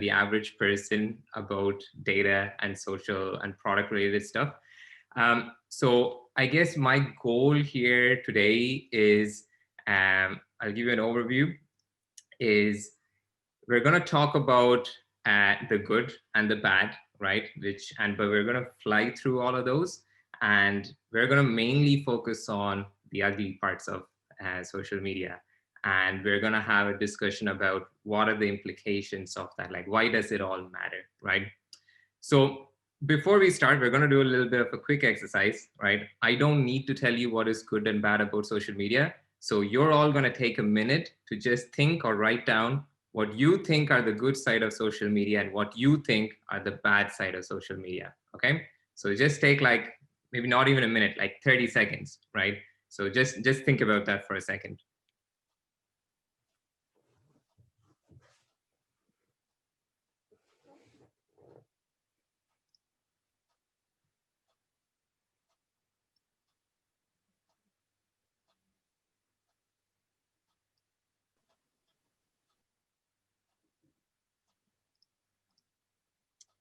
than the average person about data and social and product related stuff. So I guess my goal here today is, I'll give you an overview, is we're going to talk about the good and the bad, right? But we're going to fly through all of those, and we're going to mainly focus on the ugly parts of social media. And we're going to have a discussion about what are the implications of that, like why does it all matter, right? So before we start, we're going to do a little bit of a quick exercise, right? I don't need to tell you what is good and bad about social media. So you're all going to take a minute to just think or write down what you think are the good side of social media and what you think are the bad side of social media. Okay. So just take like maybe not even a minute, like 30 seconds, right? So just think about that for a second.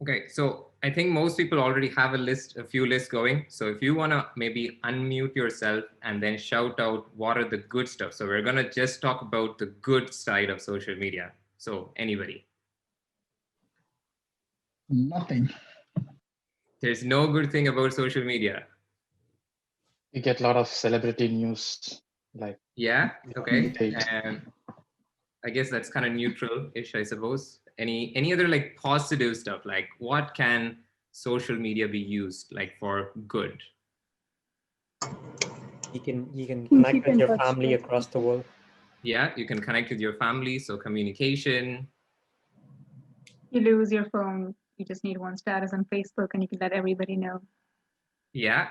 Okay, so I think most people already have a few lists going. So if you want to maybe unmute yourself and then shout out what are the good stuff. So we're going to just talk about the good side of social media. So anybody? Nothing. There's no good thing about social media. You get a lot of celebrity news, like Yeah, okay. date. I guess that's kind of neutral-ish, I suppose. Any other like positive stuff? Like what can social media be used like for good? You can connect with your family across the world. Yeah, you can connect with your family, so communication. You lose your phone, you just need one status on Facebook and you can let everybody know. Yeah.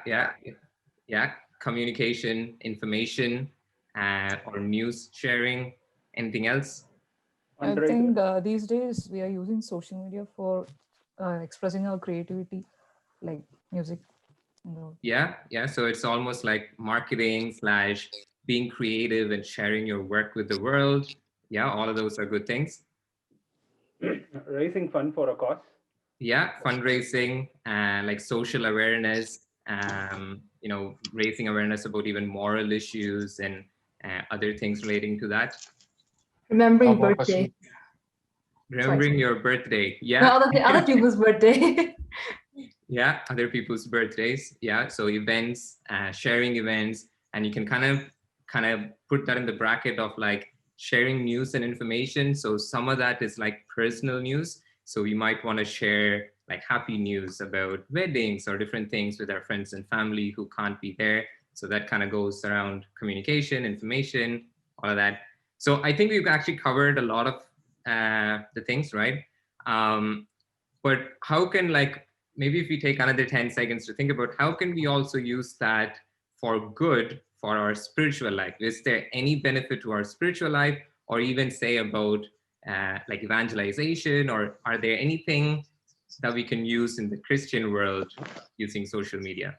Communication, information, or news sharing. Anything else? I think these days we are using social media for expressing our creativity, like music. Yeah. So it's almost like marketing / being creative and sharing your work with the world. Yeah, all of those are good things. Raising fund for a cause. Yeah, fundraising and like social awareness, raising awareness about even moral issues and other things relating to that. Remembering birthday. Remembering your birthday. Yeah. No, other people's birthday. Yeah, other people's birthdays. Yeah, so events, sharing events, and you can kind of put that in the bracket of like sharing news and information. So some of that is like personal news. So we might want to share like happy news about weddings or different things with our friends and family who can't be there. So that kind of goes around communication, information, all of that. So I think we've actually covered a lot of the things, right? But how can maybe if we take another 10 seconds to think about how can we also use that for good for our spiritual life? Is there any benefit to our spiritual life, or even say about like evangelization, or are there anything that we can use in the Christian world using social media?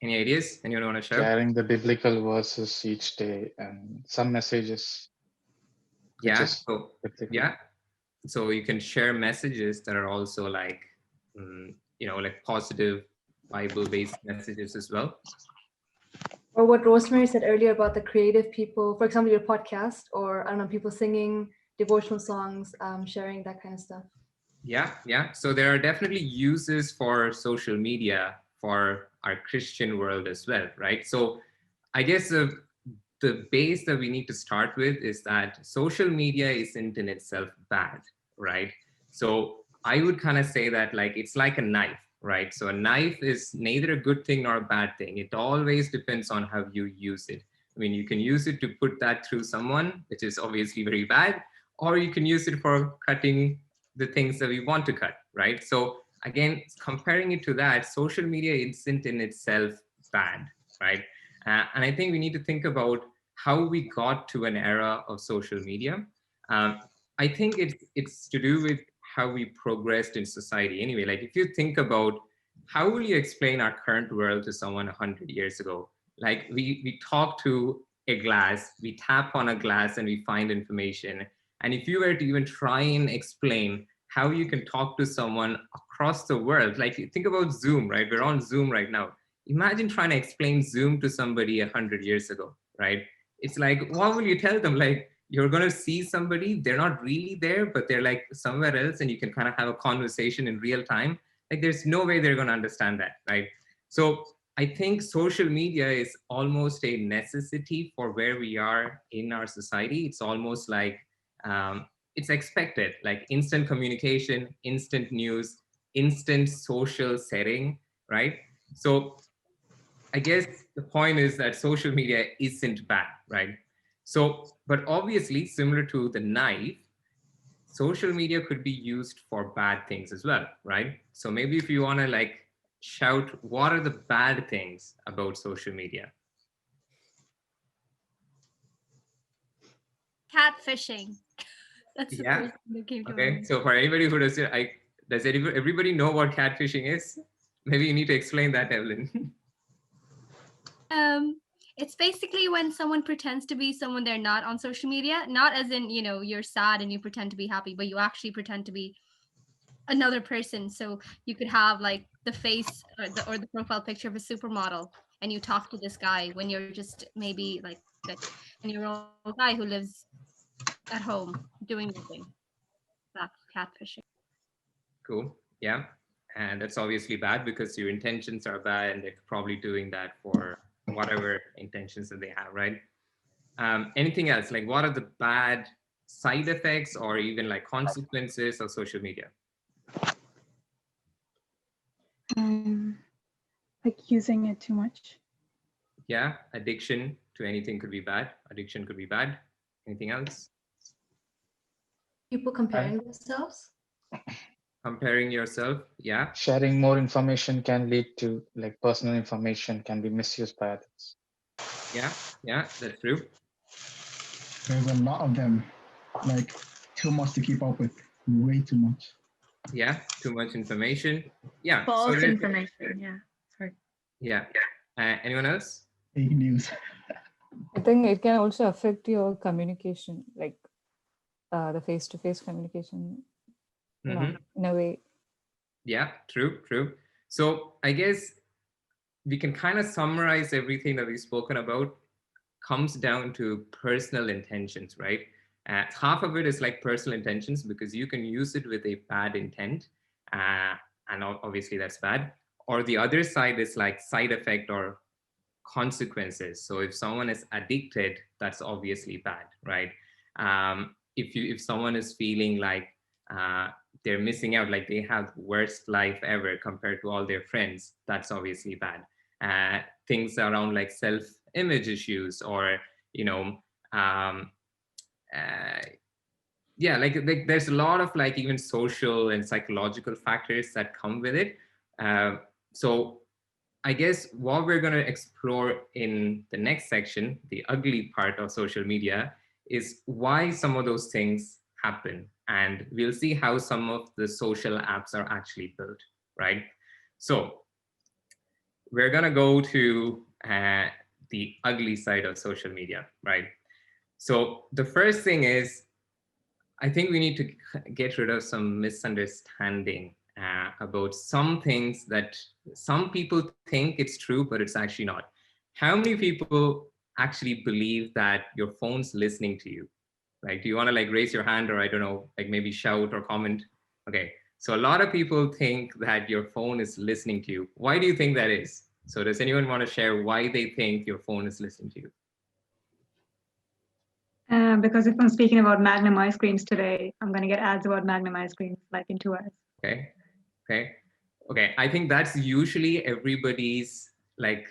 Any ideas? Anyone want to share? Sharing the biblical verses each day and some messages. Yeah. So you can share messages that are also like, like positive Bible-based messages as well. Or what Rosemary said earlier about the creative people, for example, your podcast, or I don't know, people singing devotional songs, sharing that kind of stuff. Yeah. So there are definitely uses for social media for our Christian world as well, right? So I guess the base that we need to start with is that social media isn't in itself bad, right? So I would kind of say that like it's like a knife, right? So a knife is neither a good thing nor a bad thing. It always depends on how you use it. I mean, you can use it to put that through someone, which is obviously very bad, or you can use it for cutting the things that we want to cut, right? So again, comparing it to that, social media isn't in itself bad, right? And I think we need to think about how we got to an era of social media. I think it's to do with how we progressed in society. Anyway, like if you think about how will you explain our current world to someone 100 years ago? Like we talk to a glass, we tap on a glass and we find information. And if you were to even try and explain how you can talk to someone across the world, like think about Zoom, right? We're on Zoom right now. Imagine trying to explain Zoom to somebody 100 years ago, right? It's like, what will you tell them? Like, you're going to see somebody, they're not really there, but they're like somewhere else, and you can kind of have a conversation in real time. Like, there's no way they're going to understand that, right? So I think social media is almost a necessity for where we are in our society. It's almost like it's expected, like instant communication, instant news, instant social setting, right? So I guess the point is that social media isn't bad, right? So, but obviously, similar to the knife, social media could be used for bad things as well, right? So maybe if you want to like shout, what are the bad things about social media? Catfishing. That's the Yeah. first thing that came to Okay. mind. So for anybody who does it, does everybody know what catfishing is? Maybe you need to explain that, Evelyn. It's basically when someone pretends to be someone they're not on social media, not as in, you know, you're sad and you pretend to be happy, but you actually pretend to be another person. So you could have like the face or the profile picture of a supermodel, and you talk to this guy when you're just maybe like a 10-year-old guy who lives at home doing nothing. That's catfishing. Cool. Yeah. And that's obviously bad because your intentions are bad, and they're probably doing that for whatever intentions that they have, right? Anything else? Like, what are the bad side effects or even like consequences of social media? Like using it too much. Yeah, addiction to anything could be bad. Addiction could be bad. Anything else? People comparing themselves. Comparing yourself. Yeah. Sharing more information can lead to like personal information can be misused by others. Yeah. Yeah, that's true. There's a lot of them, like too much to keep up with, way too much. Yeah, too much information. Yeah. False there's- information. Yeah. Sorry. Yeah. Anyone else? Fake news. I think it can also affect your communication, like the face-to-face communication, you know, in a way. Yeah, true. So I guess we can kind of summarize everything that we've spoken about comes down to personal intentions, right? Half of it is like personal intentions because you can use it with a bad intent, and obviously that's bad. Or the other side is like side effect or consequences. So if someone is addicted, that's obviously bad, right? If someone is feeling like they're missing out, like they have the worst life ever compared to all their friends, that's obviously bad. Things around like self-image issues, or you know, yeah, like there's a lot of like even social and psychological factors that come with it. So I guess what we're going to explore in the next section, the ugly part of social media, is why some of those things happen. And we'll see how some of the social apps are actually built, right? So we're going to go to the ugly side of social media, right? So the first thing is, I think we need to get rid of some misunderstanding about some things that some people think it's true, but it's actually not. How many people actually believe that your phone's listening to you? Like, do you want to like raise your hand, or I don't know, like maybe shout or comment? Okay, so a lot of people think that your phone is listening to you. Why do you think that is? So does anyone want to share why they think your phone is listening to you? Because if I'm speaking about Magnum ice creams today, I'm going to get ads about Magnum ice creams like in 2 hours. Okay. I think that's usually everybody's like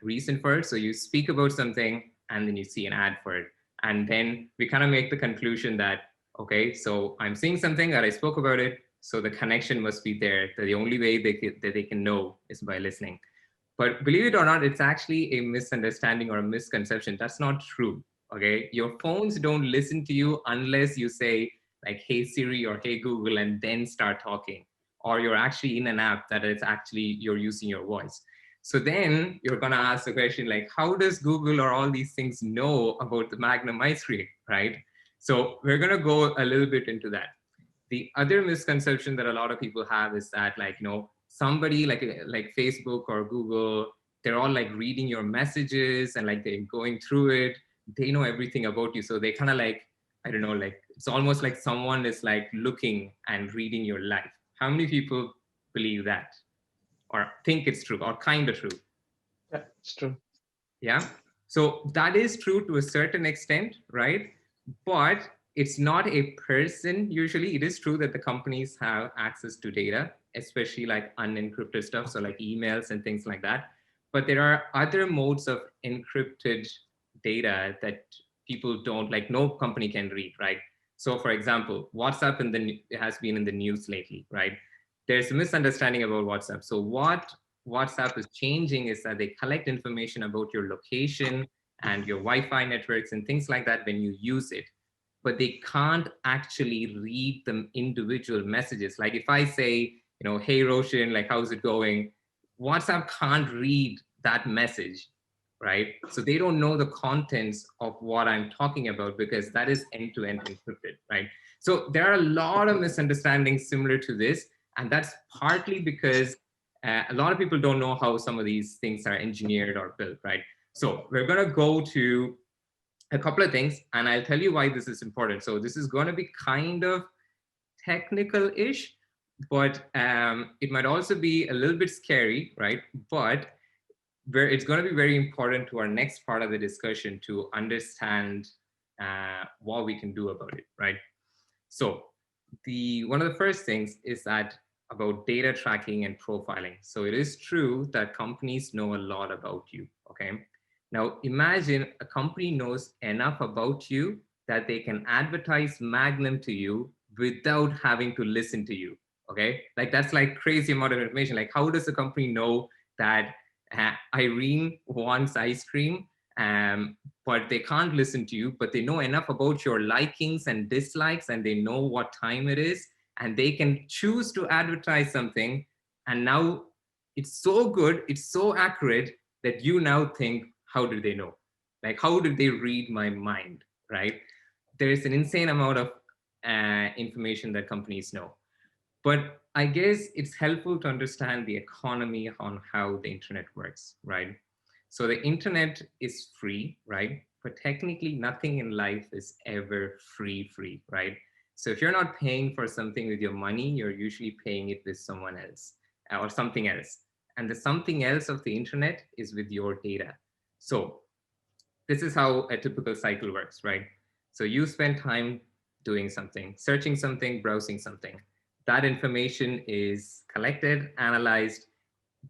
reason for it. So you speak about something and then you see an ad for it. And then we kind of make the conclusion that, okay, so I'm seeing something that I spoke about it. So the connection must be there. That the only way that they can know is by listening. But believe it or not, it's actually a misunderstanding or a misconception. That's not true. Okay. Your phones don't listen to you unless you say like, hey Siri or hey Google, and then start talking. Or you're actually in an app that is actually you're using your voice. So then you're gonna ask the question like, how does Google or all these things know about the Magnum ice cream, right? So we're going to go a little bit into that. The other misconception that a lot of people have is that, like, somebody like Facebook or Google, they're all like reading your messages and like they're going through it. They know everything about you. So they kind of like, I don't know, like it's almost like someone is like looking and reading your life. How many people believe that or think it's true or kind of true? Yeah, it's true. Yeah. So that is true to a certain extent, right? But it's not a person. Usually it is true that the companies have access to data, especially like unencrypted stuff. So like emails and things like that. But there are other modes of encrypted data that people don't, like no company can read, right? So for example, WhatsApp has been in the news lately, right? There's a misunderstanding about WhatsApp. So what WhatsApp is changing is that they collect information about your location and your Wi-Fi networks and things like that when you use it, but they can't actually read the individual messages. Like if I say, hey Roshan, like how's it going? WhatsApp can't read that message, right? So they don't know the contents of what I'm talking about because that is end-to-end encrypted, right? So there are a lot of misunderstandings similar to this, and that's partly because a lot of people don't know how some of these things are engineered or built, right? So we're going to go to a couple of things, and I'll tell you why this is important. So this is going to be kind of technical-ish, but it might also be a little bit scary, right? But it's going to be very important to our next part of the discussion to understand what we can do about it, right? So one of the first things is that about data tracking and profiling. So it is true that companies know a lot about you, okay? Now imagine a company knows enough about you that they can advertise Magnum to you without having to listen to you, okay? Like that's like crazy amount of information. Like how does a company know that Irene wants ice cream, but they can't listen to you, but they know enough about your likings and dislikes, and they know what time it is, and they can choose to advertise something. And now it's so good, it's so accurate that you now think, how do they know? Like, how did they read my mind, right? There's an insane amount of information that companies know. But I guess it's helpful to understand the economy on how the internet works, right? So the internet is free, right? But technically nothing in life is ever free, right? So if you're not paying for something with your money, you're usually paying it with someone else or something else. And the something else of the internet is with your data. So this is how a typical cycle works, right? So you spend time doing something, searching something, browsing something. That information is collected, analyzed.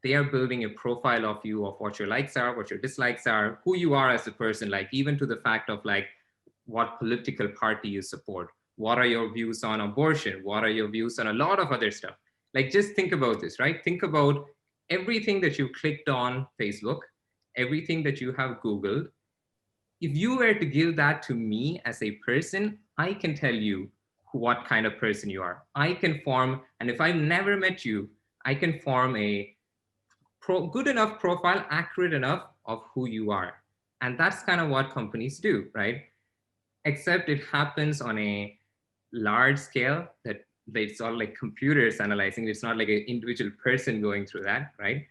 They are building a profile of you, of what your likes are, what your dislikes are, who you are as a person, like even to the fact of like what political party you support. What are your views on abortion? What are your views on a lot of other stuff? Like just think about this, right? Think about everything that you clicked on Facebook, everything that you have Googled. If you were to give that to me as a person, I can tell you what kind of person you are. I can form, and if I've never met you, I can form a good enough profile, accurate enough of who you are. And that's kind of what companies do, right? Except it happens on a large scale that it's all like computers analyzing. It's not like an individual person going through that, right?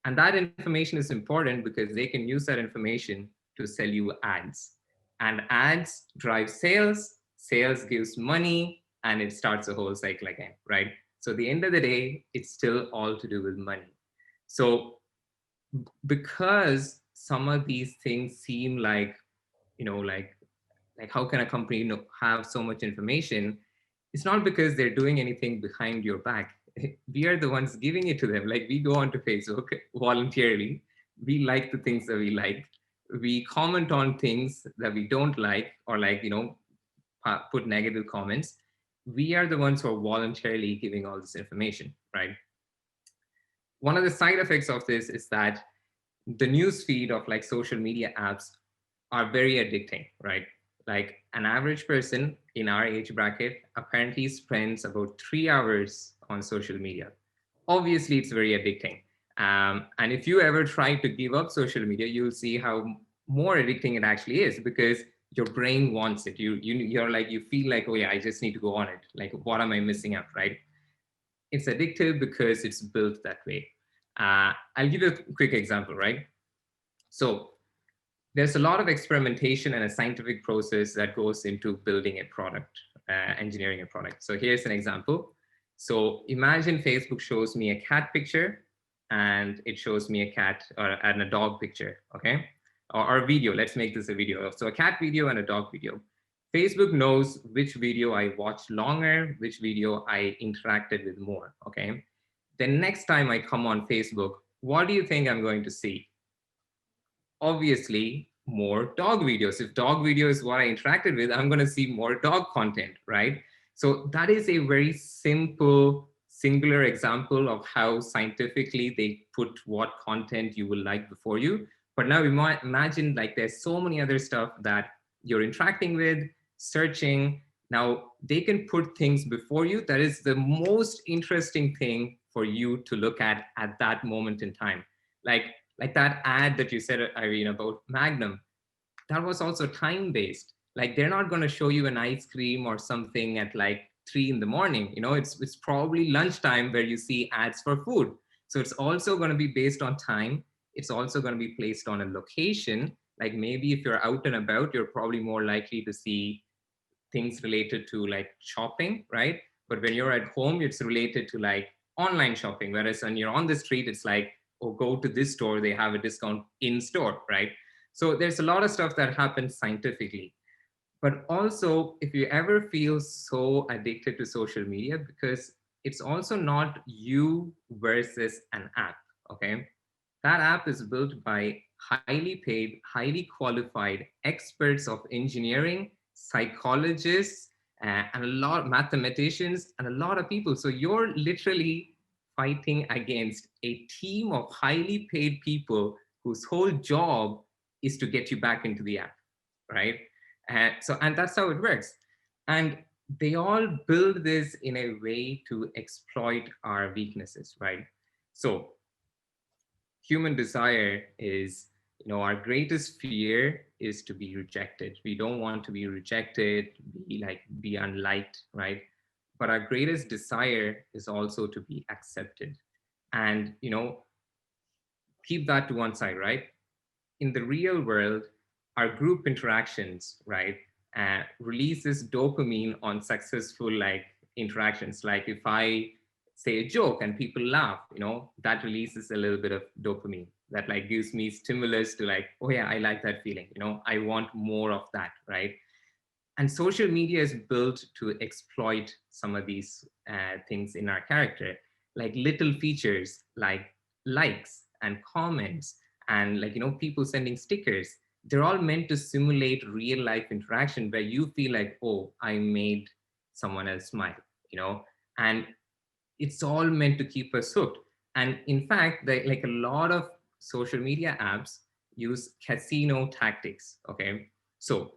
And that information is important because they can use that information to sell you ads. And ads drive sales, sales gives money, and it starts a whole cycle again, right? So at the end of the day, it's still all to do with money. So because some of these things seem like, like how can a company have so much information? It's not because they're doing anything behind your back. We are the ones giving it to them. Like we go onto Facebook voluntarily. We like the things that we like. We comment on things that we don't like, or like, put negative comments. We are the ones who are voluntarily giving all this information, right? One of the side effects of this is that the news feed of like social media apps are very addicting, right? Like an average person in our age bracket apparently spends about 3 hours on social media. Obviously, it's very addicting. And if you ever try to give up social media, you'll see how more addicting it actually is, because your brain wants it. You're like, you feel like, oh yeah, I just need to go on it. Like, what am I missing out, right? It's addictive because it's built that way. I'll give you a quick example, right? So there's a lot of experimentation and a scientific process that goes into building a product, engineering a product. So here's an example. So imagine Facebook shows me a cat picture and it shows me a cat and a dog picture, okay? Or a video, let's make this a video. So a cat video and a dog video. Facebook knows which video I watched longer, which video I interacted with more, okay? The next time I come on Facebook, what do you think I'm going to see? Obviously, more dog videos. If dog video is what I interacted with, I'm going to see more dog content, right? So that is a very simple, singular example of how scientifically they put what content you will like before you. But now imagine like there's so many other stuff that you're interacting with, searching. Now they can put things before you that is the most interesting thing for you to look at that moment in time. Like that ad that you said, Irene, about Magnum, that was also time-based. Like they're not going to show you an ice cream or something at like 3 in the morning. You know, it's probably lunchtime where you see ads for food. So it's also going to be based on time. It's also going to be placed on a location. Like maybe if you're out and about, you're probably more likely to see things related to like shopping, right? But when you're at home, it's related to like online shopping. Whereas when you're on the street, it's like, oh, go to this store, they have a discount in store, right? So there's a lot of stuff that happens scientifically. But also, if you ever feel so addicted to social media, because it's also not you versus an app, okay? That app is built by highly paid, highly qualified experts of engineering, psychologists, and a lot of mathematicians, and a lot of people. So you're literally fighting against a team of highly paid people whose whole job is to get you back into the app, right? And that's how it works. And they all build this in a way to exploit our weaknesses, right? So human desire is, our greatest fear is to be rejected. We don't want to be rejected, be unliked, right? But our greatest desire is also to be accepted. And, keep that to one side, right? In the real world, our group interactions, right, releases dopamine on successful interactions. Like if I say a joke and people laugh, that releases a little bit of dopamine that gives me stimulus to oh yeah, I like that feeling, I want more of that, right? And social media is built to exploit some of these things in our character, like little features like likes and comments and people sending stickers. They're all meant to simulate real life interaction where you feel like, oh, I made someone else smile, and it's all meant to keep us hooked. And in fact, a lot of social media apps use casino tactics. Okay, so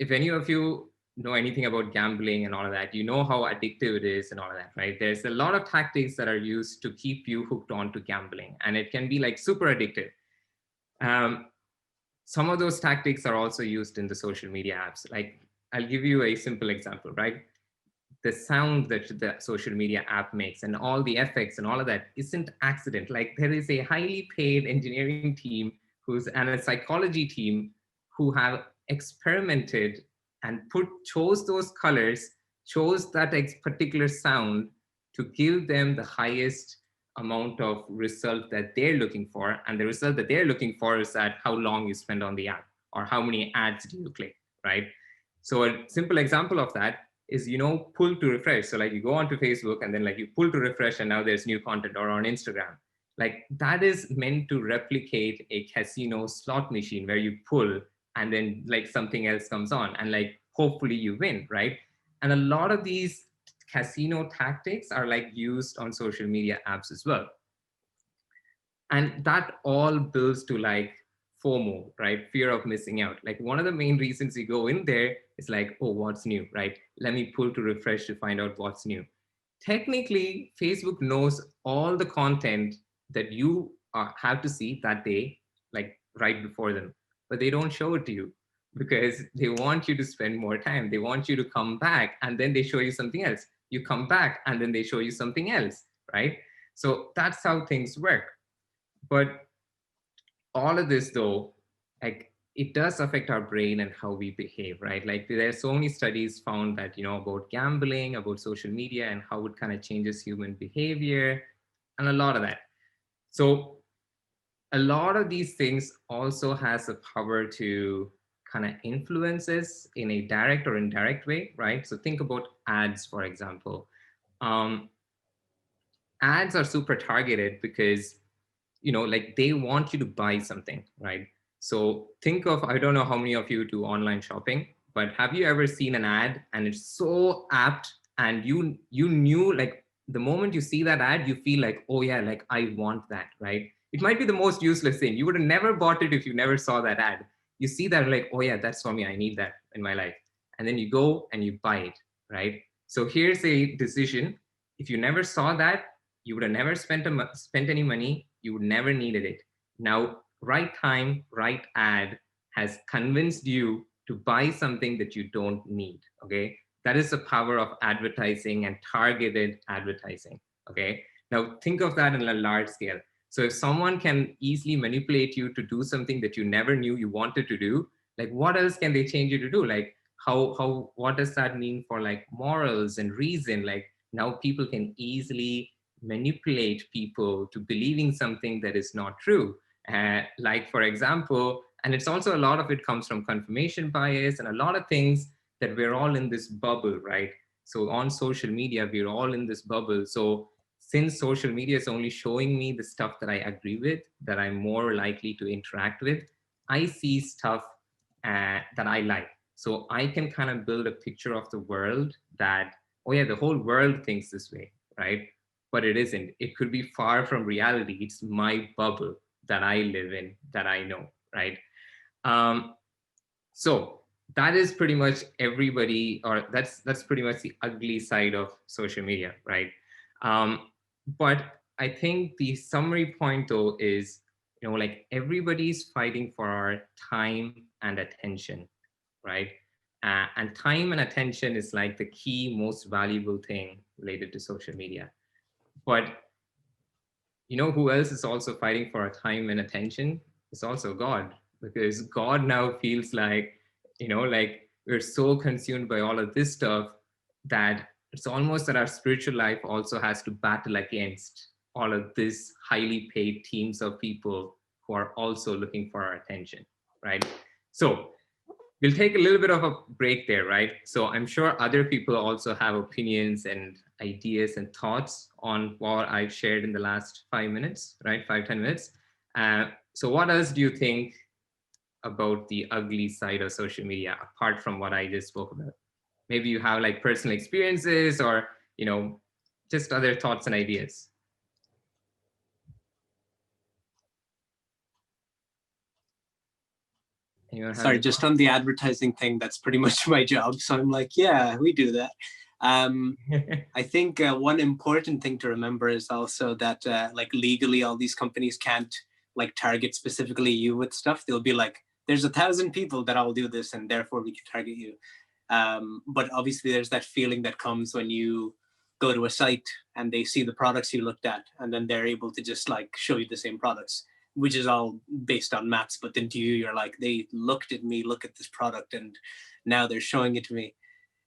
if any of you know anything about gambling and all of that, you know how addictive it is and all of that, right? There's a lot of tactics that are used to keep you hooked on to gambling, and it can be super addictive. Some of those tactics are also used in the social media apps. I'll give you a simple example, right? The sound that the social media app makes and all the effects and all of that isn't accident. There is a highly paid engineering team and a psychology team who have experimented and chose those colors, chose that particular sound to give them the highest amount of result that they're looking for. And the result that they're looking for is that how long you spend on the app or how many ads do you click, right? So a simple example of that is, pull to refresh. So you go onto Facebook and then you pull to refresh and now there's new content, or on Instagram. That is meant to replicate a casino slot machine where you pull and then something else comes on and hopefully you win, right? And a lot of these casino tactics are used on social media apps as well. And that all builds to FOMO, right? Fear of missing out. One of the main reasons you go in there is oh, what's new, right? Let me pull to refresh to find out what's new. Technically, Facebook knows all the content that you have to see that day, right before them, but they don't show it to you. because they want you to spend more time. They want you to come back, and then they show you something else. You come back, and then they show you something else, right? So that's how things work. But all of this, though, like, it does affect our brain and how we behave, right? Like, there are so many studies found that, about gambling, about social media, and how it kind of changes human behavior, and a lot of that. So a lot of these things also has the power to kind of influence us in a direct or indirect way, right? So think about ads, for example. Ads are super targeted because, like, they want you to buy something, right? So think of, I don't know how many of you do online shopping, but have you ever seen an ad and it's so apt, and you knew, like, the moment you see that ad, you feel like, oh yeah, like, I want that, right? It might be the most useless thing. You would have never bought it if you never saw that ad. You see that, like, oh yeah, that's for me. I need that in my life. And then you go and you buy it, right? So here's a decision. If you never saw that, you would have never spent any money. You would never needed it. Now, right time, right ad has convinced you to buy something that you don't need. Okay, that is the power of advertising and targeted advertising. Okay, now think of that in a large scale. So if someone can easily manipulate you to do something that you never knew you wanted to do, like, what else can they change you to do? Like, what does that mean for, like, morals and reason? Like, now people can easily manipulate people to believing something that is not true. Like, for example, and it's also, a lot of it comes from confirmation bias and a lot of things, that we're all in this bubble, right? So on social media, we're all in this bubble. So since social media is only showing me the stuff that I agree with, that I'm more likely to interact with, I see stuff that I like. So I can kind of build a picture of the world that, oh yeah, the whole world thinks this way, right? But it isn't. It could be far from reality. It's my bubble that I live in, that I know, right? So that is pretty much everybody, or that's pretty much the ugly side of social media, right? But I think the summary point, though, is, like, everybody's fighting for our time and attention, right? And time and attention is, like, the key, most valuable thing related to social media. But who else is also fighting for our time and attention? It's also God, because God now feels like, like, we're so consumed by all of this stuff that it's almost that our spiritual life also has to battle against all of this highly paid teams of people who are also looking for our attention, right? So we'll take a little bit of a break there, right? So I'm sure other people also have opinions and ideas and thoughts on what I've shared in the last 5 minutes, right? 5-10 minutes. So what else do you think about the ugly side of social media, apart from what I just spoke about? Maybe you have, like, personal experiences, or, just other thoughts and ideas. Sorry, just on the advertising thing, that's pretty much my job. So I'm like, yeah, we do that. I think one important thing to remember is also that like, legally, all these companies can't, like, target specifically you with stuff. They'll be like, there's 1,000 people that all do this, and therefore we can target you. But obviously there's that feeling that comes when you go to a site and they see the products you looked at, and then they're able to just, like, show you the same products, which is all based on maths. But then to you, you're like, they looked at me, look at this product, and now they're showing it to me.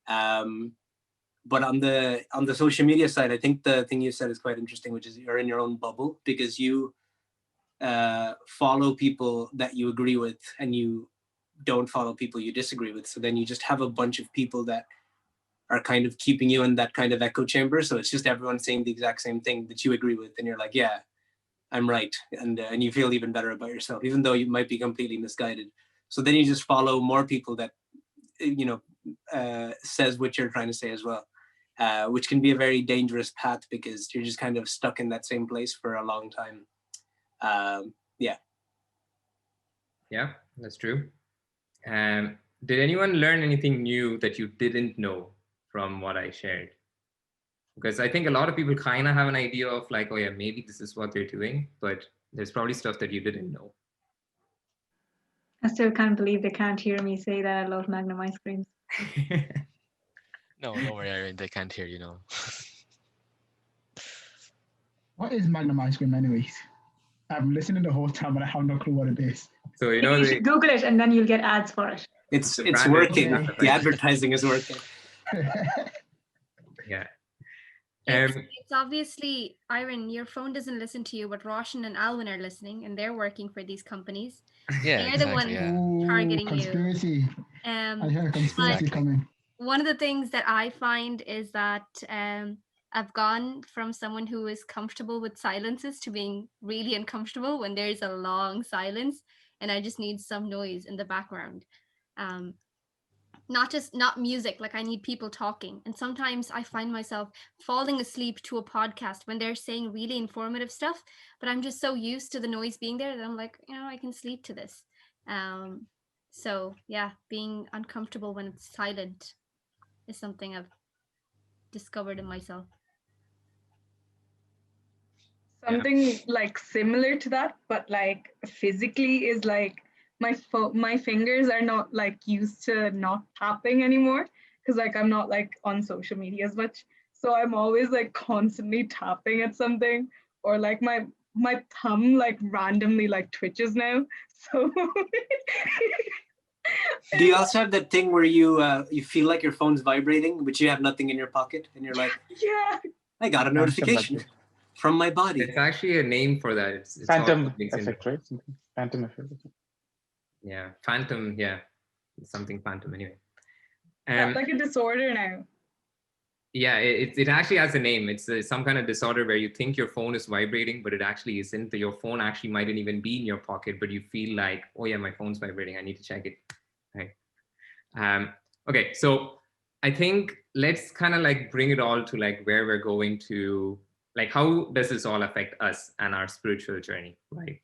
But on the social media side, I think the thing you said is quite interesting, which is you're in your own bubble, because you follow people that you agree with, and you don't follow people you disagree with. So then you just have a bunch of people that are kind of keeping you in that kind of echo chamber. So it's just everyone saying the exact same thing that you agree with, and you're like, yeah, I'm right. And you feel even better about yourself, even though you might be completely misguided. So then you just follow more people that, says what you're trying to say as well, which can be a very dangerous path, because you're just kind of stuck in that same place for a long time. Yeah, that's true. Did anyone learn anything new that you didn't know from what I shared? Because I think a lot of people kind of have an idea of, like, oh yeah, maybe this is what they're doing, but there's probably stuff that you didn't know. I still can't believe they can't hear me say that I love Magnum ice creams. No, don't worry, Irene. They can't hear you now. What is Magnum ice cream, anyways? I've listened the whole time, but I have no clue what it is. So you Maybe know you should Google it and then you'll get ads for it. It's the it's brand is- working. Okay. The advertising is working. yeah. It's obviously, Iron, your phone doesn't listen to you, but Roshan and Alvin are listening, and they're working for these companies. Yeah, They're the exactly. ones Yeah. targeting you. Conspiracy. I hear a conspiracy but coming. one of the things that I find is that I've gone from someone who is comfortable with silences to being really uncomfortable when there's a long silence and I just need some noise in the background. Not music, like I need people talking. And sometimes I find myself falling asleep to a podcast when they're saying really informative stuff, but I'm just so used to the noise being there that I'm like, I can sleep to this. So yeah, being uncomfortable when it's silent is something I've discovered in myself. Something like similar to that, but like physically is like my fingers are not like used to not tapping anymore because like I'm not like on social media as much. So I'm always like constantly tapping at something, or like my thumb like randomly like twitches now. So Do you also have that thing where you feel like your phone's vibrating, but you have nothing in your pocket, and you're like, yeah, I got a notification from my body. It's actually a name for that. It's Phantom effect, right? Phantom effect. Yeah, phantom. Yeah, something phantom. Anyway. it's like a disorder now. Yeah, it actually has a name. It's some kind of disorder where you think your phone is vibrating, but it actually isn't. Your phone actually mightn't even be in your pocket, but you feel like, oh yeah, my phone's vibrating. I need to check it. Right. Okay, so I think let's kind of like bring it all to like where we're going to, like how does this all affect us and our spiritual journey, right?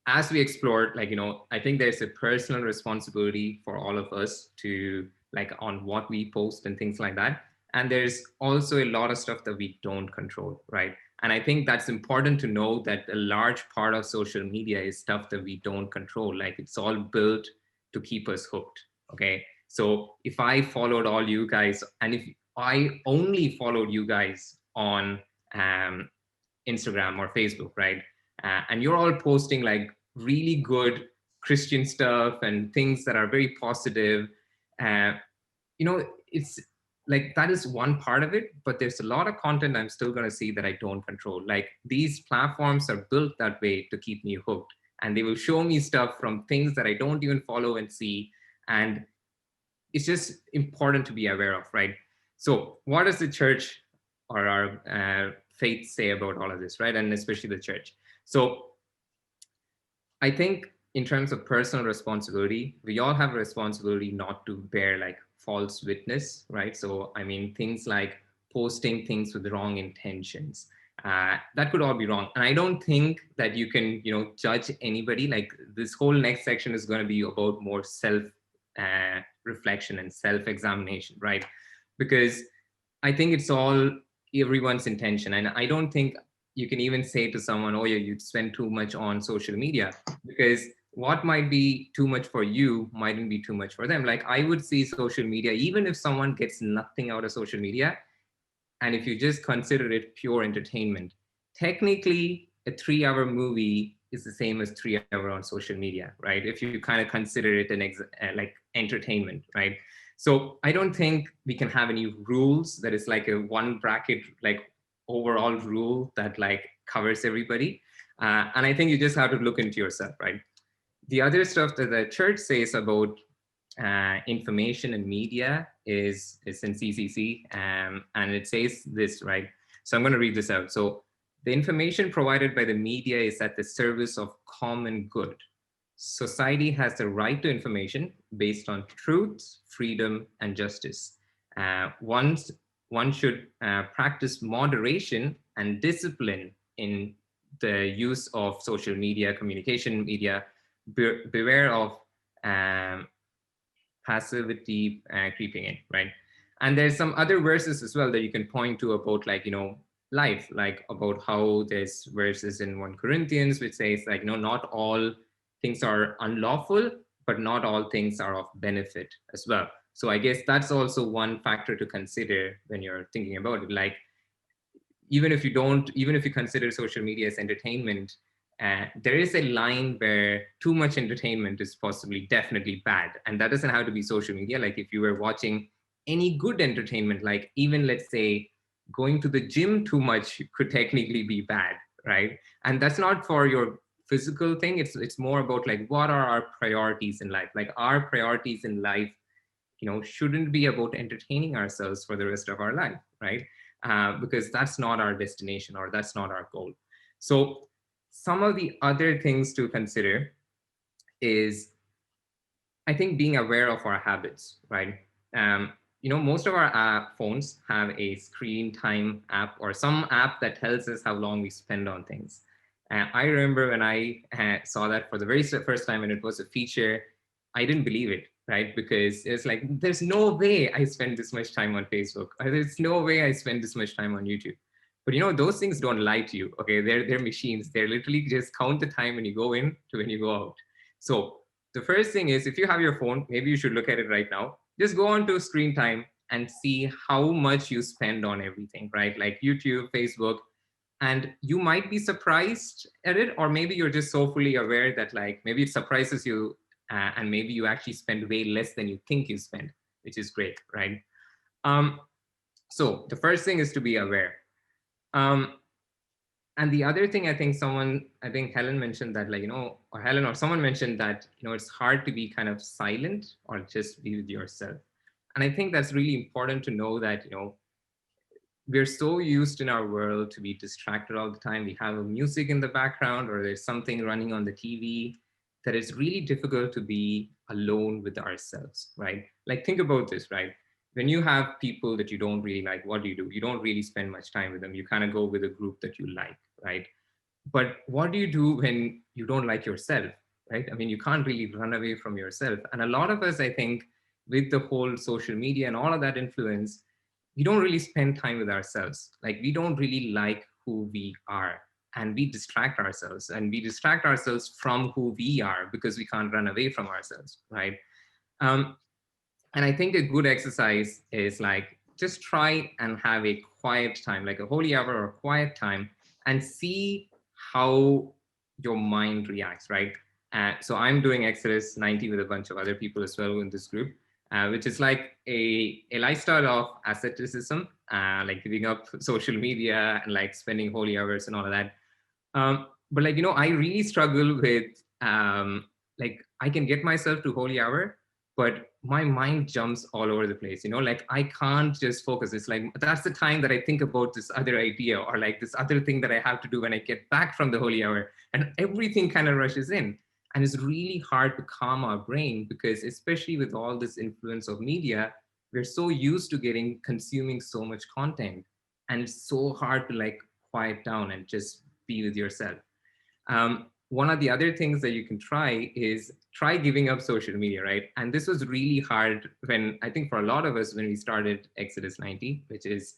As we explored, like, I think there's a personal responsibility for all of us to like on what we post and things like that. And there's also a lot of stuff that we don't control, right? And I think that's important to know that a large part of social media is stuff that we don't control. Like it's all built to keep us hooked, okay? So if I followed all you guys, and if I only followed you guys on Instagram or Facebook, right? And you're all posting like really good Christian stuff and things that are very positive. It's like that is one part of it, but there's a lot of content I'm still going to see that I don't control. Like these platforms are built that way to keep me hooked, and they will show me stuff from things that I don't even follow and see. And it's just important to be aware of, right? So what does the church or our faith say about all of this, right? And especially the church. So I think in terms of personal responsibility, we all have a responsibility not to bear like false witness, right? So, I mean, things like posting things with wrong intentions, that could all be wrong. And I don't think that you can, judge anybody. Like this whole next section is going to be about more self reflection and self-examination, right? Because I think it's all everyone's intention. And I don't think you can even say to someone, oh yeah, you spend too much on social media, because what might be too much for you mightn't be too much for them. Like I would see social media, even if someone gets nothing out of social media, and if you just consider it pure entertainment, technically a 3-hour movie is the same as 3 hours on social media, right? If you kind of consider it like entertainment, right? So I don't think we can have any rules that is like a one bracket, like overall rule that like covers everybody. And I think you just have to look into yourself, right? The other stuff that the church says about information and media is in CCC, and it says this, right? So I'm going to read this out. So the information provided by the media is at the service of common good. Society has the right to information based on truth, freedom, and justice. One should practice moderation and discipline in the use of social media, communication media. Beware of passivity creeping in, right? And there's some other verses as well that you can point to about like, life, like about how there's verses in 1 Corinthians, which says like, not all things are unlawful, but not all things are of benefit as well. So I guess that's also one factor to consider when you're thinking about it. Like, even if you consider social media as entertainment, there is a line where too much entertainment is possibly definitely bad. And that doesn't have to be social media. Like if you were watching any good entertainment, like even let's say going to the gym too much could technically be bad, right? And that's not for your physical thing. It's more about like, what are our priorities in life? Like our priorities in life, shouldn't be about entertaining ourselves for the rest of our life, right? Because that's not our destination, or that's not our goal. So some of the other things to consider is, I think, being aware of our habits, right? Most of our phones have a screen time app or some app that tells us how long we spend on things. I remember when I saw that for the very first time, and it was a feature, I didn't believe it, right? Because it's like, there's no way I spend this much time on Facebook, or there's no way I spend this much time on YouTube. But those things don't lie to you, okay? They're machines. They're literally just count the time when you go in to when you go out. So the first thing is, if you have your phone, maybe you should look at it right now. Just go on to screen time and see how much you spend on everything, right? Like YouTube, Facebook, and you might be surprised at it, or maybe you're just so fully aware that like maybe it surprises you, and maybe you actually spend way less than you think you spend, which is great, right? So the first thing is to be aware. And the other thing, I think Helen mentioned that, like, or Helen or someone mentioned that, it's hard to be kind of silent or just be with yourself. And I think that's really important to know that, we're so used in our world to be distracted all the time. We have music in the background, or there's something running on the TV, that it's really difficult to be alone with ourselves, right? Like, think about this, right? When you have people that you don't really like, what do? You don't really spend much time with them. You kind of go with a group that you like, right? But what do you do when you don't like yourself, right? I mean, you can't really run away from yourself. And a lot of us, I think, with the whole social media and all of that influence, we don't really spend time with ourselves. Like, we don't really like who we are, and we distract ourselves, and we distract ourselves from who we are because we can't run away from ourselves, right? And I think a good exercise is like, just try and have a quiet time, like a holy hour or quiet time, and see how your mind reacts, right? So I'm doing Exodus 90 with a bunch of other people as well in this group, which is like a lifestyle of asceticism, like giving up social media and like spending holy hours and all of that. But like, I really struggle with, like, I can get myself to holy hour, but my mind jumps all over the place, like I can't just focus. It's like, that's the time that I think about this other idea, or like this other thing that I have to do when I get back from the holy hour, and everything kind of rushes in. And it's really hard to calm our brain, because especially with all this influence of media, we're so used to consuming so much content, and it's so hard to like quiet down and just be with yourself. One of the other things that you can try is try giving up social media, right? And this was really hard when, I think for a lot of us, when we started Exodus 90, which is,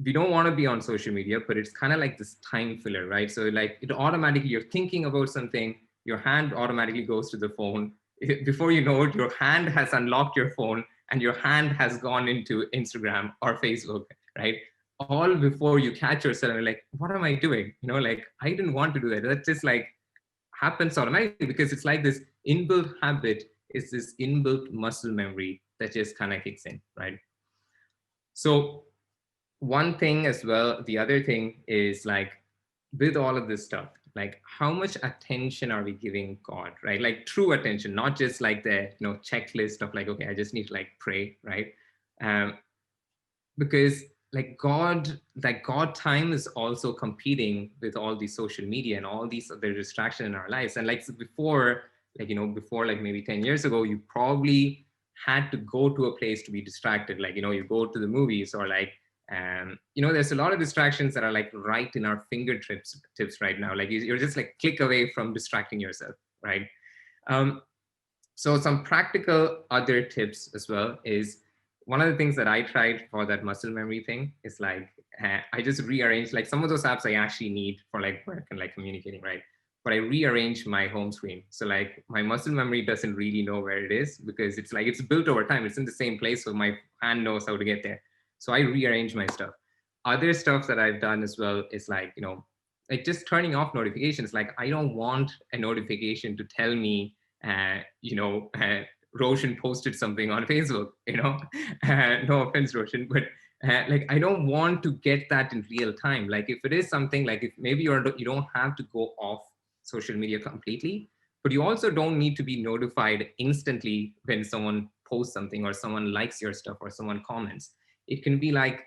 we don't want to be on social media, but it's kind of like this time filler, right? So like, it automatically, you're thinking about something, your hand automatically goes to the phone. Before you know it, your hand has unlocked your phone, and your hand has gone into Instagram or Facebook, right? All before you catch yourself and like, what am I doing? Like, I didn't want to do that. That just like happens automatically, because it's like this inbuilt habit, is this inbuilt muscle memory that just kind of kicks in, right? So one thing as well, the other thing is like, with all of this stuff, like, how much attention are we giving God, right? Like true attention, not just like the checklist of like, okay, I just need to like pray, right? Because like God time is also competing with all these social media and all these other distractions in our lives. And like, so before like maybe 10 years ago, you probably had to go to a place to be distracted. Like, you go to the movies, or like, there's a lot of distractions that are like right in our fingertips right now. Like, you're just like click away from distracting yourself, right? So some practical other tips as well is, one of the things that I tried for that muscle memory thing is like, I just rearranged like some of those apps I actually need for like work and like communicating, right? but I rearrange my home screen. So like my muscle memory doesn't really know where it is because it's like it's built over time. It's in the same place, so my hand knows how to get there. So I rearrange my stuff. Other stuff that I've done as well is like, like just turning off notifications. Like I don't want a notification to tell me, Roshan posted something on Facebook, no offense, Roshan, but like I don't want to get that in real time. Like if it is something like if maybe you don't have to go off social media completely, but you also don't need to be notified instantly when someone posts something or someone likes your stuff or someone comments. It can be like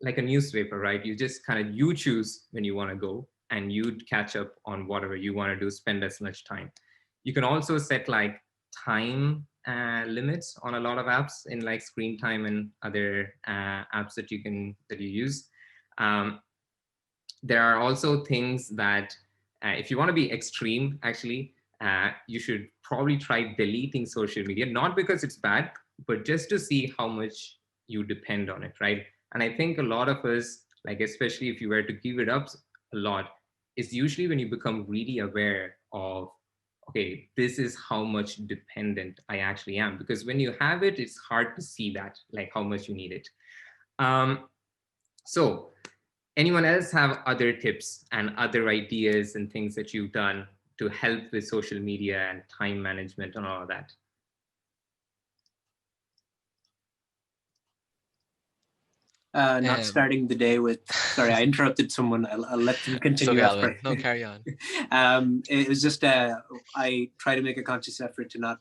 a newspaper, right? You just you choose when you want to go and you catch up on whatever you want to do, spend as much time. You can also set like time limits on a lot of apps in like screen time and other apps that you use. There are also things that if you want to be extreme, actually, you should probably try deleting social media, not because it's bad, but just to see how much you depend on it, right? And I think a lot of us, like especially if you were to give it up a lot, is usually when you become really aware of, okay, this is how much dependent I actually am. Because when you have it, it's hard to see that, like how much you need it. So anyone else have other tips and other ideas and things that you've done to help with social media and time management and all of that? Not starting the day with, sorry, I interrupted someone. I'll let them continue. Okay, Alvin. No, carry on. It was just, I try to make a conscious effort to not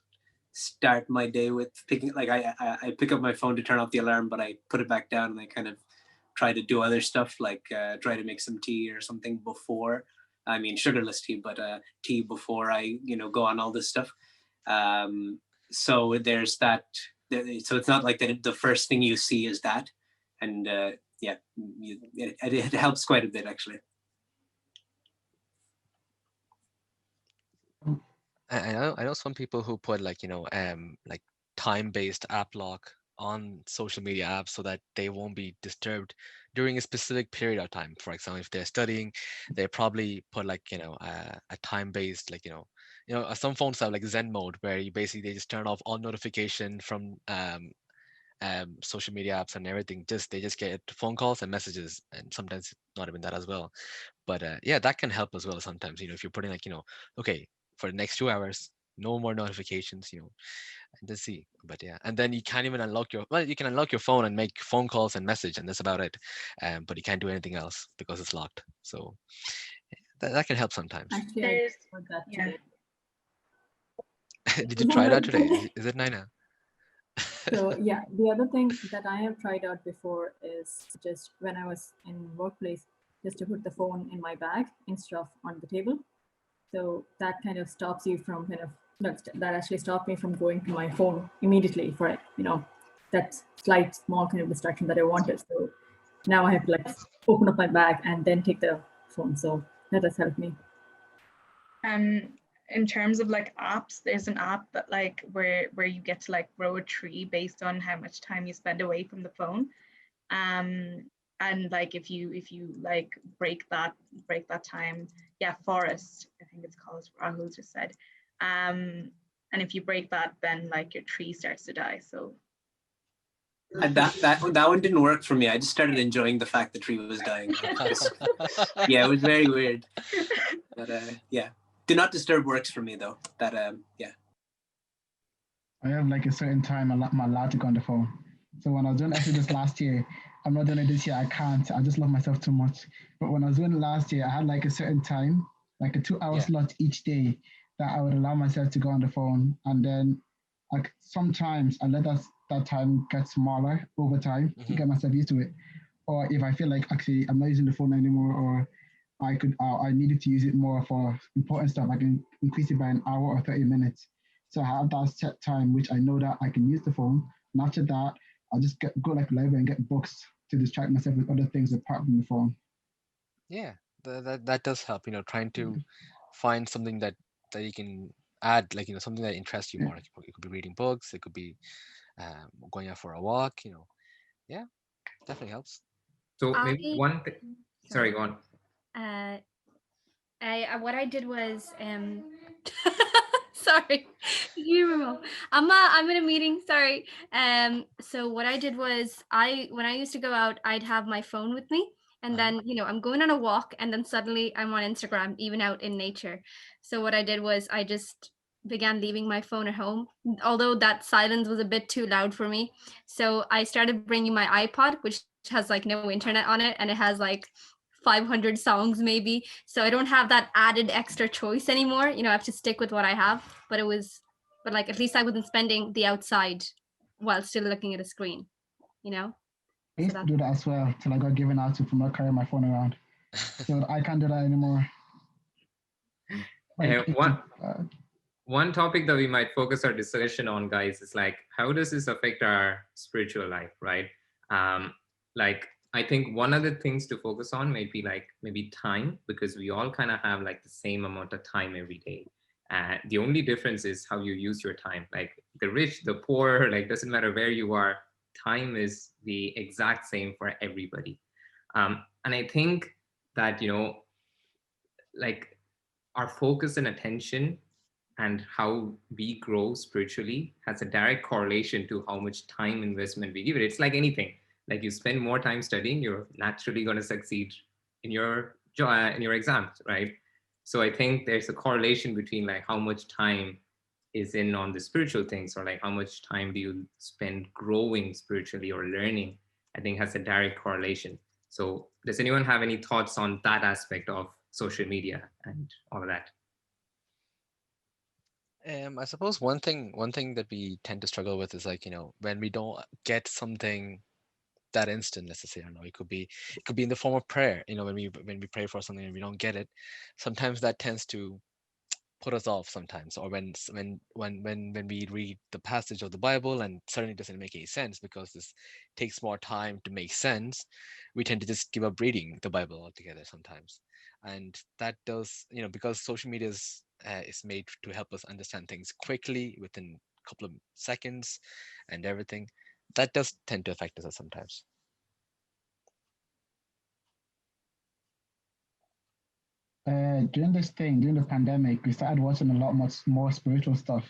start my day with picking, like I pick up my phone to turn off the alarm, but I put it back down and I kind of try to do other stuff, like try to make some tea or something before, I mean, sugarless tea, but tea before I, go on all this stuff. So there's that, so it's not like that the first thing you see is that. And yeah, it helps quite a bit, actually. I know some people who put like time-based app lock on social media apps so that they won't be disturbed during a specific period of time. For example, if they're studying, they probably put like a time-based, like some phones have like Zen mode where you basically they just turn off all notification from social media apps and everything. They just get phone calls and messages, and sometimes not even that as well. But yeah, that can help as well sometimes. If you're putting like okay, for the next 2 hours, no more notifications. And just see. But yeah, and then you can't even unlock you can unlock your phone and make phone calls and message, and that's about it. But you can't do anything else because it's locked. So that can help sometimes. Actually, I heard that today. Did you try that today? Is it Naina? So yeah, the other thing that I have tried out before is just when I was in workplace, just to put the phone in my bag instead of on the table. So that kind of stops you from that actually stopped me from going to my phone immediately for that slight small kind of distraction that I wanted. So now I have to like open up my bag and then take the phone. So that has helped me. In terms of like apps, there's an app that like where you get to like grow a tree based on how much time you spend away from the phone. And like if you like break that time, forest, I think it's called, Rahul just said. And if you break that, then like your tree starts to die. So and that one didn't work for me. I just started enjoying the fact the tree was dying. Yeah, it was very weird. But yeah, do not disturb works for me though. That yeah. I have like a certain time I'm allowed to go on the phone. So when I was doing this last year, I'm not doing it this year. I can't. I just love myself too much. But when I was doing it last year, I had like a certain time, like a 2-hour slot each day that I would allow myself to go on the phone. And then like sometimes I let that time get smaller over time to get myself used to it. Or if I feel like actually I'm not using the phone anymore, or I needed to use it more for important stuff, I can increase it by an hour or 30 minutes. So I have that set time, which I know that I can use the phone. And after that, I'll just go like library and get books to distract myself with other things apart from the phone. Yeah, that does help. Trying to find something that you can add, like something that interests you more. Like it could be reading books. It could be going out for a walk. Yeah, definitely helps. So maybe one thing. Sorry, go on. What I did was sorry. I'm in a meeting, sorry. So what I did was when I used to go out, I'd have my phone with me, and then I'm going on a walk, and then suddenly I'm on Instagram, even out in nature. So what I did was I just began leaving my phone at home, although that silence was a bit too loud for me. So I started bringing my iPod, which has like no internet on it, and it has like 500 songs maybe, so I don't have that added extra choice anymore. I have to stick with what I have. But like, at least I wasn't spending the outside while still looking at a screen, I so used to do that as well till I got given out to from not carrying my phone around. So I can't do that anymore. One topic that we might focus our discussion on, guys, is like, how does this affect our spiritual life, right? Like, I think one of the things to focus on may be like maybe time, because we all kind of have like the same amount of time every day. The only difference is how you use your time. Like the rich, the poor, like doesn't matter where you are, time is the exact same for everybody. And I think that, like our focus and attention and how we grow spiritually has a direct correlation to how much time investment we give it. It's like anything. Like you spend more time studying, you're naturally going to succeed in your exams, right? So I think there's a correlation between like how much time is in on the spiritual things, or like how much time do you spend growing spiritually or learning, I think has a direct correlation. So does anyone have any thoughts on that aspect of social media and all of that? I suppose one thing that we tend to struggle with is like, when we don't get something that instant, let's just say, I don't know, it could be in the form of prayer, when we pray for something and we don't get it, sometimes that tends to put us off sometimes. Or when we read the passage of the Bible and suddenly it doesn't make any sense because this takes more time to make sense, we tend to just give up reading the Bible altogether sometimes. And that does, because social media is made to help us understand things quickly within a couple of seconds and everything, that does tend to affect us sometimes. During the pandemic, we started watching a lot more spiritual stuff.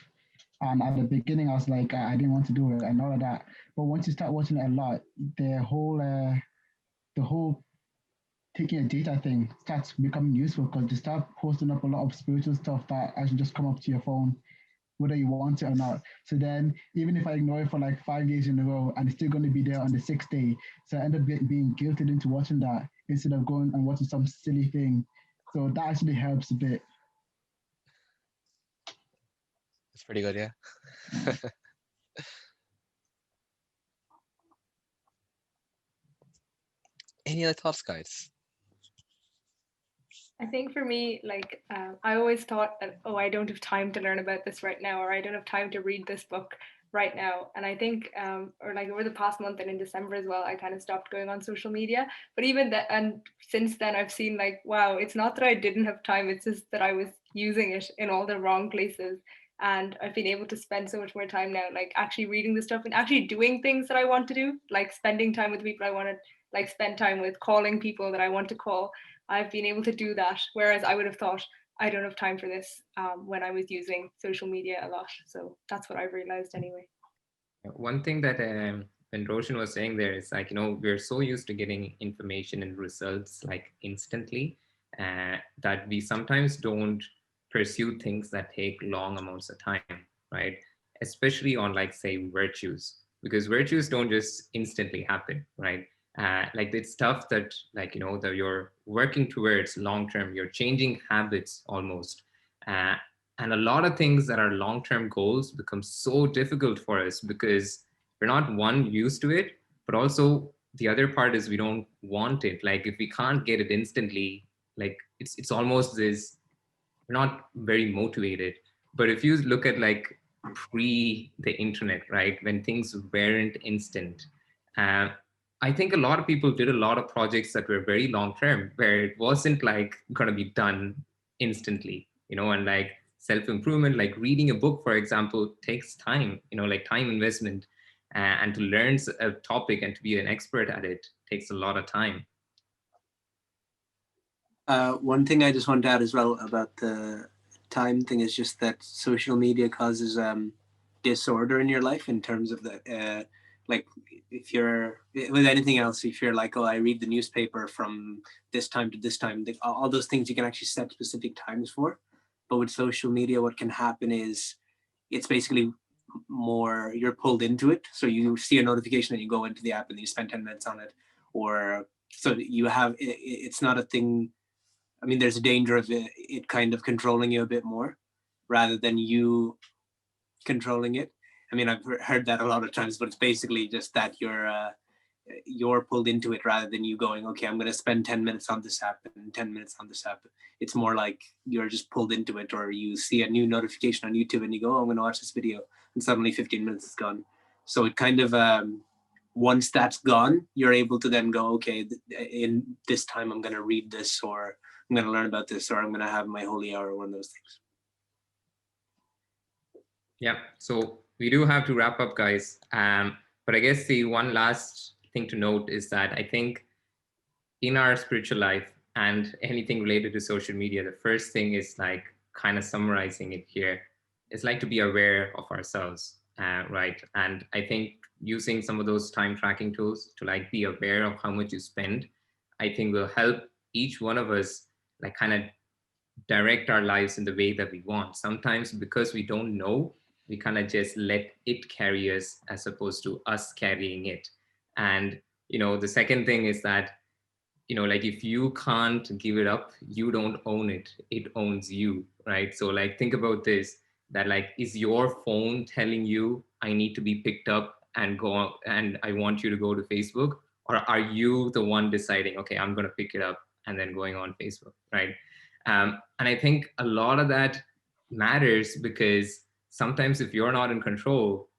And at the beginning, I was like, I didn't want to do it and all of that. But once you start watching it a lot, the whole taking a data thing starts becoming useful, because they start posting up a lot of spiritual stuff that actually just come up to your phone, whether you want it or not. So then, even if I ignore it for like 5 days in a row, and it's still going to be there on the 6th day, so I end up being guilted into watching that instead of going and watching some silly thing. So that actually helps a bit. It's pretty good, yeah. Any other thoughts, guys? I think for me, like, I always thought that, oh, I don't have time to learn about this right now, or I don't have time to read this book right now. And I think, or like over the past month and in December as well, I kind of stopped going on social media. But even that, and since then, I've seen like, wow, it's not that I didn't have time, it's just that I was using it in all the wrong places. And I've been able to spend so much more time now, like actually reading the stuff and actually doing things that I want to do, like spending time with people I want to like spend time with, calling people that I want to call. I've been able to do that, whereas I would have thought I don't have time for this when I was using social media a lot. So that's what I've realized anyway. One thing that when Roshan was saying there is like, we're so used to getting information and results like instantly that we sometimes don't pursue things that take long amounts of time, right? Especially on like, say, virtues, because virtues don't just instantly happen, right? Like it's stuff that like, that you're working towards long term, you're changing habits almost. And a lot of things that are long-term goals become so difficult for us because we're not, one, used to it, but also the other part is we don't want it. Like if we can't get it instantly, like it's almost this, we're not very motivated. But if you look at like pre the internet, right, when things weren't instant, uh, I think a lot of people did a lot of projects that were very long term, where it wasn't like going to be done instantly, and like self-improvement, like reading a book, for example, takes time, like time investment, and to learn a topic and to be an expert at it takes a lot of time. One thing I just want to add as well about the time thing is just that social media causes disorder in your life in terms of the like if you're with anything else, if you're like, oh, I read the newspaper from this time to this time, all those things you can actually set specific times for. But with social media, what can happen is it's basically more you're pulled into it. So you see a notification and you go into the app and you spend 10 minutes on it, or so you have it's not a thing. I mean, there's a danger of it kind of controlling you a bit more rather than you controlling it. I mean, I've heard that a lot of times, but it's basically just that you're pulled into it rather than you going, okay, I'm going to spend 10 minutes on this app and 10 minutes on this app. It's more like you're just pulled into it, or you see a new notification on YouTube and you go, oh, I'm going to watch this video, and suddenly 15 minutes is gone. So it kind of, once that's gone, you're able to then go, okay, in this time, I'm going to read this, or I'm going to learn about this, or I'm going to have my holy hour, one of those things. Yeah, so we do have to wrap up, guys. But I guess the one last thing to note is that I think in our spiritual life and anything related to social media, the first thing is like kind of summarizing it here. It's like to be aware of ourselves, right? And I think using some of those time tracking tools to like be aware of how much you spend, I think will help each one of us like kind of direct our lives in the way that we want. Sometimes because we don't know, we kind of just let it carry us as opposed to us carrying it. And, you know, the second thing is that, you know, like if you can't give it up, you don't own it, it owns you, right? So like think about this, that like, is your phone telling you I need to be picked up and go and I want you to go to Facebook? Or are you the one deciding, okay, I'm going to pick it up and then going on Facebook, right? And I think a lot of that matters because sometimes if you're not in control,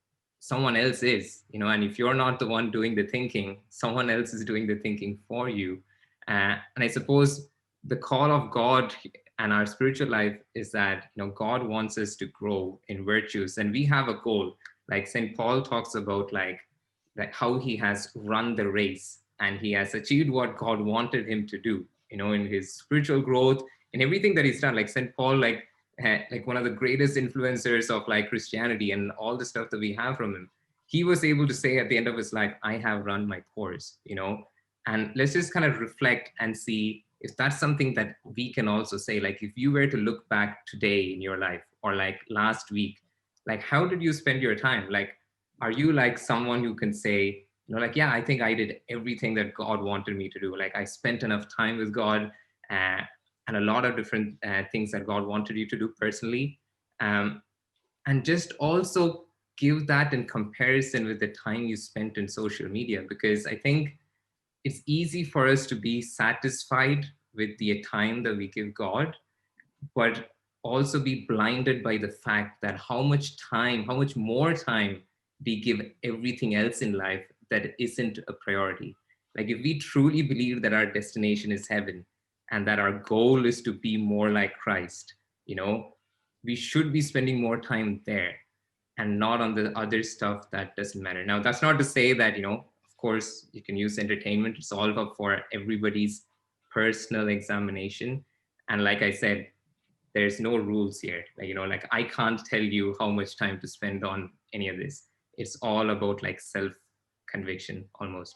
someone else is, you know, and if you're not the one doing the thinking, someone else is doing the thinking for you. And I suppose the call of God and our spiritual life is that, you know, God wants us to grow in virtues, and we have a goal. Like St. Paul talks about, like how he has run the race and he has achieved what God wanted him to do, you know, in his spiritual growth, in everything that he's done. Like St. Paul, like one of the greatest influencers of like Christianity and all the stuff that we have from him, he was able to say at the end of his life, I have run my course, you know. And let's just kind of reflect and see if that's something that we can also say. Like if you were to look back today in your life or like last week, like how did you spend your time? Like, are you like someone who can say, you know, like, yeah, I think I did everything that God wanted me to do. Like I spent enough time with God, and a lot of different things that God wanted you to do personally. And just also give that in comparison with the time you spent in social media, because I think it's easy for us to be satisfied with the time that we give God, but also be blinded by the fact that how much time, how much more time we give everything else in life that isn't a priority. Like if we truly believe that our destination is heaven and that our goal is to be more like Christ, you know, we should be spending more time there and not on the other stuff that doesn't matter. Now, that's not to say that, you know, of course, you can use entertainment. It's all up for everybody's personal examination. And like I said, there's no rules here. Like, you know, like I can't tell you how much time to spend on any of this. It's all about like self-conviction almost.